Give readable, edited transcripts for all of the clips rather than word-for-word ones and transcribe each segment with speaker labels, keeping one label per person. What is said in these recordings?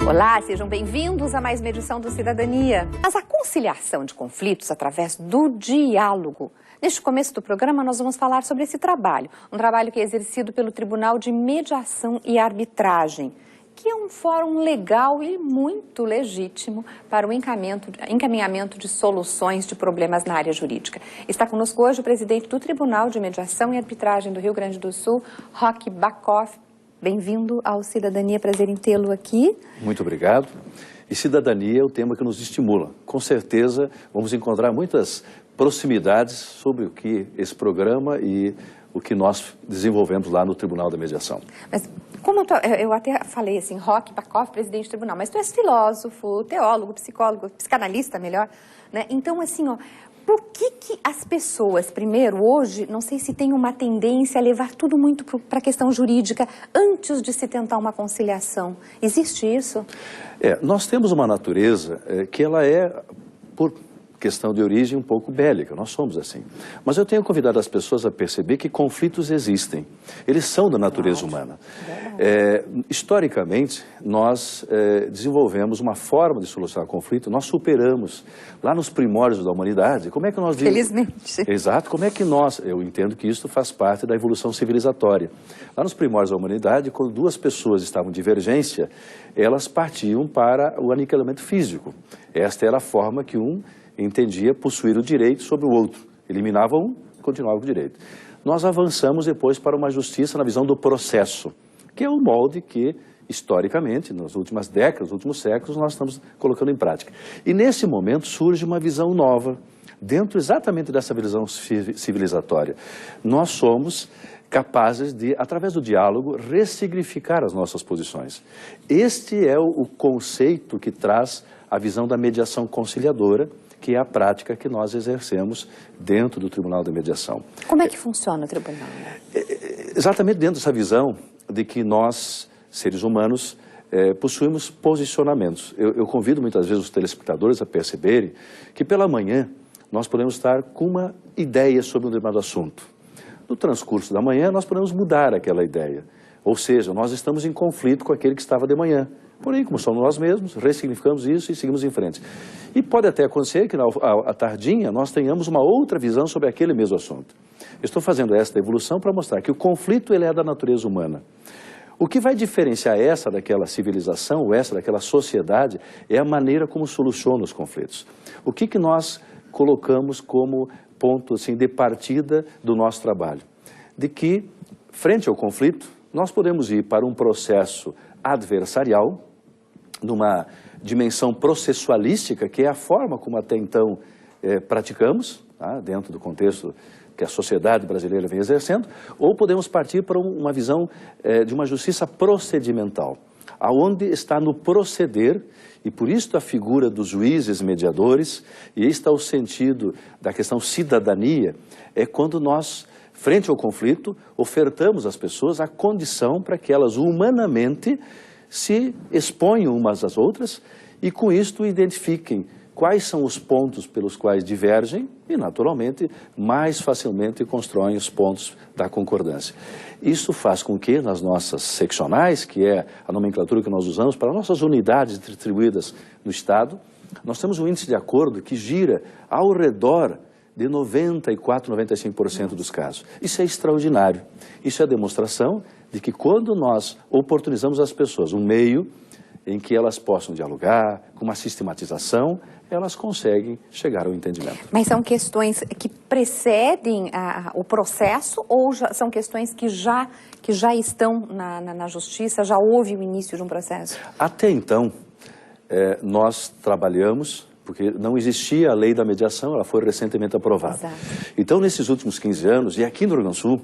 Speaker 1: Olá, sejam bem-vindos a mais uma edição do Cidadania. Mas a conciliação de conflitos através do diálogo. Neste começo do programa, nós vamos falar sobre esse trabalho. Um trabalho que é exercido pelo Tribunal de Mediação e Arbitragem, que é um fórum legal e muito legítimo para o encaminhamento de soluções de problemas na área jurídica. Está conosco hoje o presidente do Tribunal de Mediação e Arbitragem do Rio Grande do Sul, Roque Bacoff. Bem-vindo ao Cidadania, prazer em tê-lo aqui.
Speaker 2: Muito obrigado. E cidadania é o tema que nos estimula. Com certeza vamos encontrar muitas proximidades sobre o que esse programa e o que nós desenvolvemos lá no Tribunal da Mediação.
Speaker 1: Mas como eu até falei assim, Roque Bacoff, presidente do tribunal, mas tu és filósofo, teólogo, psicólogo, psicanalista melhor, né? Então assim, ó, por que as pessoas, primeiro, hoje, não sei se tem uma tendência a levar tudo muito para a questão jurídica antes de se tentar uma conciliação? Existe isso?
Speaker 2: Nós temos uma natureza que ela é, por questão de origem, um pouco bélica. Nós somos assim. Mas eu tenho convidado as pessoas a perceber que conflitos existem. Eles são da natureza humana. Historicamente, nós desenvolvemos uma forma de solucionar conflito, nós superamos lá nos primórdios da humanidade. Como é que nós...
Speaker 1: Felizmente.
Speaker 2: Exato. Como é que eu entendo que isso faz parte da evolução civilizatória. Lá nos primórdios da humanidade, quando duas pessoas estavam em divergência, elas partiam para o aniquilamento físico. Esta era a forma que um entendia possuir o direito sobre o outro. Eliminava um, continuava com o direito. Nós avançamos depois para uma justiça na visão do processo, que é o molde que, historicamente, nas últimas décadas, nos últimos séculos, nós estamos colocando em prática. E nesse momento surge uma visão nova, dentro exatamente dessa visão civilizatória. Nós somos capazes de, através do diálogo, ressignificar as nossas posições. Este é o conceito que traz a visão da mediação conciliadora, que é a prática que nós exercemos dentro do Tribunal da Mediação.
Speaker 1: Como é que funciona o tribunal?
Speaker 2: Exatamente dentro dessa visão de que nós, seres humanos, possuímos posicionamentos. Eu convido muitas vezes os telespectadores a perceberem que pela manhã nós podemos estar com uma ideia sobre um determinado assunto. No transcurso da manhã nós podemos mudar aquela ideia. Ou seja, nós estamos em conflito com aquele que estava de manhã. Porém, como somos nós mesmos, ressignificamos isso e seguimos em frente. E pode até acontecer que à tardinha nós tenhamos uma outra visão sobre aquele mesmo assunto. Eu estou fazendo esta evolução para mostrar que o conflito ele é da natureza humana. O que vai diferenciar essa daquela civilização, ou essa daquela sociedade, é a maneira como soluciona os conflitos. O que nós colocamos como ponto assim, de partida do nosso trabalho? De que, frente ao conflito, nós podemos ir para um processo adversarial, numa dimensão processualística, que é a forma como até então praticamos, tá, dentro do contexto que a sociedade brasileira vem exercendo, ou podemos partir para uma visão de uma justiça procedimental, aonde está no proceder, e por isso a figura dos juízes mediadores, e aí está o sentido da questão cidadania, é quando nós, frente ao conflito, ofertamos às pessoas a condição para que elas humanamente se exponham umas às outras e com isto identifiquem quais são os pontos pelos quais divergem e, naturalmente, mais facilmente constroem os pontos da concordância. Isso faz com que nas nossas seccionais, que é a nomenclatura que nós usamos para nossas unidades distribuídas no Estado, nós temos um índice de acordo que gira ao redor de 94, 95% dos casos. Isso é extraordinário. Isso é a demonstração de que quando nós oportunizamos às pessoas um meio em que elas possam dialogar, com uma sistematização, elas conseguem chegar ao entendimento.
Speaker 1: Mas são questões que precedem o processo ou são questões que já estão na justiça, já houve o início de um processo?
Speaker 2: Até então, nós trabalhamos... porque não existia a lei da mediação, ela foi recentemente aprovada. Exato. Então, nesses últimos 15 anos, e aqui no Rio Grande do Sul,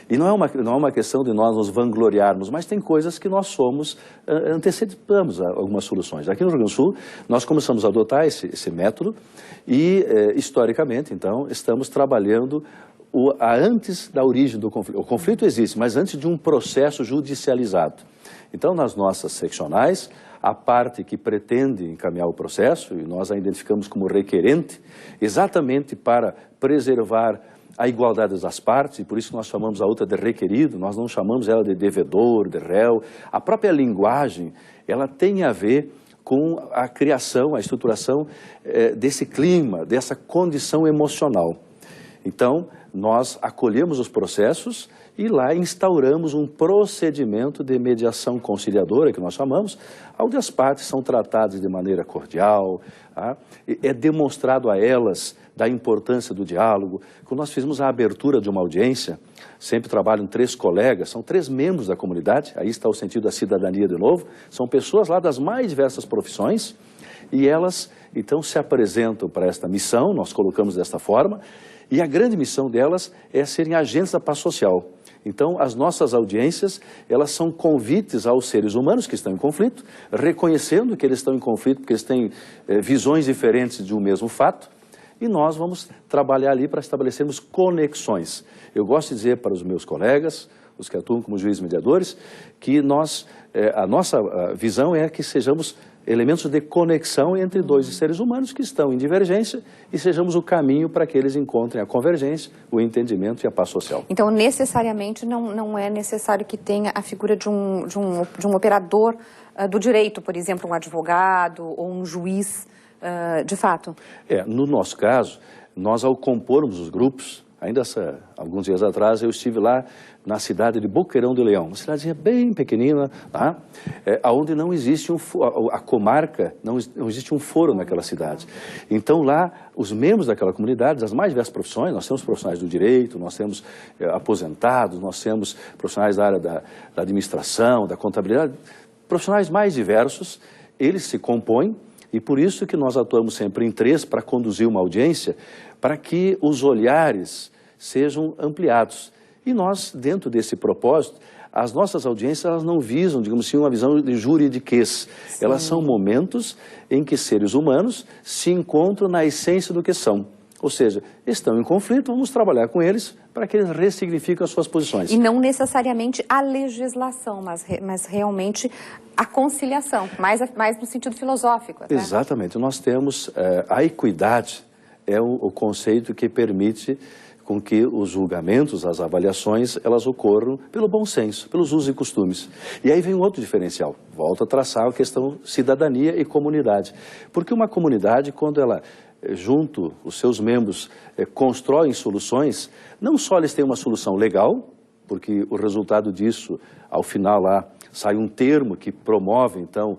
Speaker 2: e não é uma questão de nós nos vangloriarmos, mas tem coisas que nós antecipamos algumas soluções. Aqui no Rio Grande do Sul, nós começamos a adotar esse método e, historicamente, então, estamos trabalhando antes da origem do conflito. O conflito existe, mas antes de um processo judicializado. Então, nas nossas seccionais, a parte que pretende encaminhar o processo, e nós a identificamos como requerente, exatamente para preservar a igualdade das partes, e por isso nós chamamos a outra de requerido, nós não chamamos ela de devedor, de réu. A própria linguagem, ela tem a ver com a criação, a estruturação desse clima, dessa condição emocional. Então, nós acolhemos os processos e lá instauramos um procedimento de mediação conciliadora, que nós chamamos, onde as partes são tratadas de maneira cordial, tá? É demonstrado a elas da importância do diálogo. Quando nós fizemos a abertura de uma audiência, sempre trabalham 3 colegas, são 3 membros da comunidade, aí está o sentido da cidadania de novo, são pessoas lá das mais diversas profissões, e elas então se apresentam para esta missão, nós colocamos desta forma, e a grande missão delas é serem agentes da paz social. Então, as nossas audiências, elas são convites aos seres humanos que estão em conflito, reconhecendo que eles estão em conflito porque eles têm visões diferentes de um mesmo fato, e nós vamos trabalhar ali para estabelecermos conexões. Eu gosto de dizer para os meus colegas, os que atuam como juízes mediadores, que a nossa visão é que sejamos elementos de conexão entre 2 seres humanos que estão em divergência e sejamos o caminho para que eles encontrem a convergência, o entendimento e a paz social.
Speaker 1: Então, necessariamente, não é necessário que tenha a figura de um operador do direito, por exemplo, um advogado ou um juiz, de fato?
Speaker 2: No nosso caso, nós ao compormos os grupos, ainda alguns dias atrás eu estive lá na cidade de Boqueirão do Leão, uma cidadezinha bem pequenina, tá? Onde não existe a comarca, não existe um foro naquela cidade. Então lá, os membros daquela comunidade, das mais diversas profissões, nós temos profissionais do direito, nós temos aposentados, nós temos profissionais da área da administração, da contabilidade, profissionais mais diversos, eles se compõem. E por isso que nós atuamos sempre em 3 para conduzir uma audiência, para que os olhares sejam ampliados. E nós, dentro desse propósito, as nossas audiências elas não visam, digamos assim, uma visão de juridiquês. Sim. Elas são momentos em que seres humanos se encontram na essência do que são. Ou seja, estão em conflito, vamos trabalhar com eles para que eles ressignifiquem as suas posições. E
Speaker 1: não necessariamente a legislação, mas realmente a conciliação, mais no sentido filosófico. Até.
Speaker 2: Exatamente. Nós temos a equidade, é o conceito que permite com que os julgamentos, as avaliações, elas ocorram pelo bom senso, pelos usos e costumes. E aí vem um outro diferencial, volta a traçar a questão cidadania e comunidade. Porque uma comunidade, quando ela junto os seus membros constroem soluções, não só eles têm uma solução legal, porque o resultado disso, ao final lá, sai um termo que promove, então,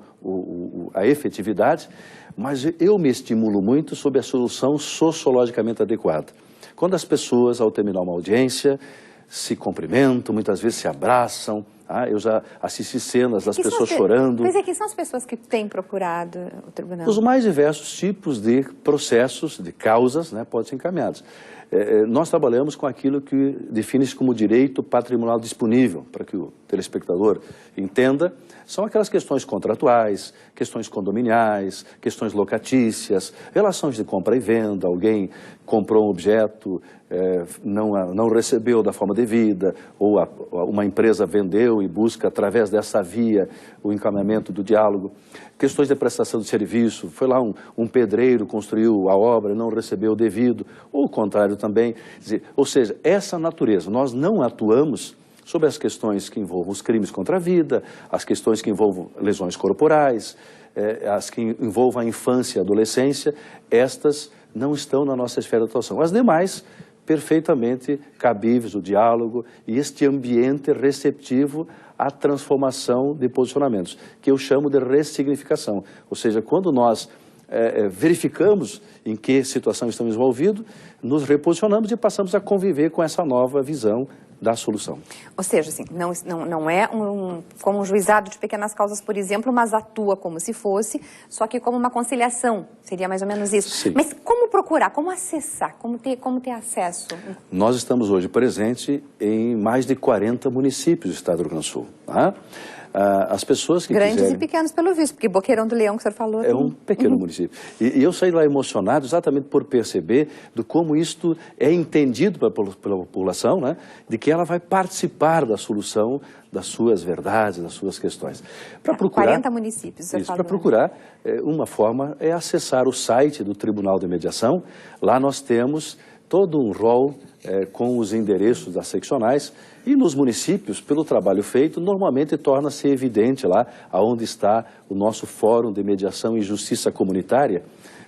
Speaker 2: a efetividade, mas eu me estimulo muito sobre a solução sociologicamente adequada. Quando as pessoas, ao terminar uma audiência, se cumprimentam, muitas vezes se abraçam. Eu já assisti cenas das pessoas chorando.
Speaker 1: Mas quem são as pessoas que têm procurado o tribunal?
Speaker 2: Os mais diversos tipos de processos, de causas, podem ser encaminhados. Nós trabalhamos com aquilo que define-se como direito patrimonial disponível, para que o telespectador entenda. São aquelas questões contratuais, questões condominiais, questões locatícias, relações de compra e venda, alguém comprou um objeto, não recebeu da forma devida, ou uma empresa vendeu e busca, através dessa via, o encaminhamento do diálogo. Questões de prestação de serviço, foi lá um pedreiro, construiu a obra, não recebeu o devido, ou o contrário também. Ou seja, essa natureza, nós não atuamos sobre as questões que envolvam os crimes contra a vida, as questões que envolvam lesões corporais, as que envolvam a infância e a adolescência, estas não estão na nossa esfera de atuação. As demais, perfeitamente cabíveis, o diálogo e este ambiente receptivo à transformação de posicionamentos, que eu chamo de ressignificação. Ou seja, quando nós verificamos em que situação estamos envolvidos, nos reposicionamos e passamos a conviver com essa nova visão da solução.
Speaker 1: Ou seja, assim, não é como um juizado de pequenas causas, por exemplo, mas atua como se fosse, só que como uma conciliação, seria mais ou menos isso.
Speaker 2: Sim.
Speaker 1: Mas como procurar, como acessar, como ter acesso?
Speaker 2: Nós estamos hoje presentes em mais de 40 municípios do estado do Rio Grande do Sul. Tá? As pessoas que
Speaker 1: Grandes
Speaker 2: quiserem...
Speaker 1: e pequenos, pelo visto, porque Boqueirão do Leão, que o senhor falou...
Speaker 2: É um pequeno município. E eu saí lá emocionado exatamente por perceber de como isto é entendido pela população, de que ela vai participar da solução das suas verdades, das suas questões. Para procurar
Speaker 1: 40 municípios, você falou.
Speaker 2: Para procurar, uma forma é acessar o site do Tribunal de Mediação. Lá nós temos todo um rol com os endereços das seccionais, e nos municípios, pelo trabalho feito, normalmente torna-se evidente lá onde está o nosso Fórum de Mediação e Justiça Comunitária,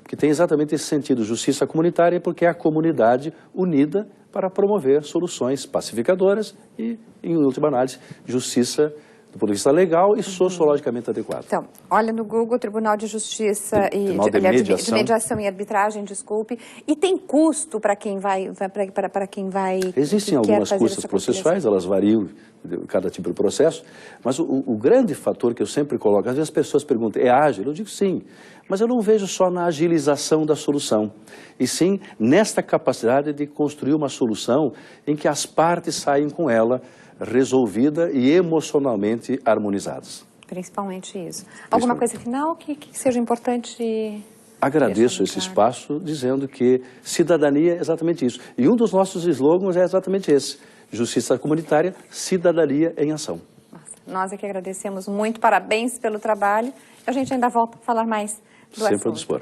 Speaker 2: que tem exatamente esse sentido, justiça comunitária, porque é a comunidade unida para promover soluções pacificadoras e, em última análise, justiça do ponto de vista legal e sociologicamente adequado.
Speaker 1: Então, olha no Google, Tribunal de Justiça
Speaker 2: de Mediação
Speaker 1: e Arbitragem, desculpe, e tem custo para quem vai
Speaker 2: Existem algumas custas processuais, elas variam de cada tipo de processo, mas o grande fator que eu sempre coloco, às vezes as pessoas perguntam, é ágil? Eu digo sim, mas eu não vejo só na agilização da solução, e sim nesta capacidade de construir uma solução em que as partes saem com ela resolvida e emocionalmente harmonizadas.
Speaker 1: Principalmente isso. Alguma coisa final que seja importante?
Speaker 2: Agradeço esse espaço dizendo que cidadania é exatamente isso. E um dos nossos slogans é exatamente esse. Justiça comunitária, cidadania em ação.
Speaker 1: Nossa, nós é que agradecemos muito, parabéns pelo trabalho. A gente ainda volta a falar mais do assunto.
Speaker 2: Sempre a dispor.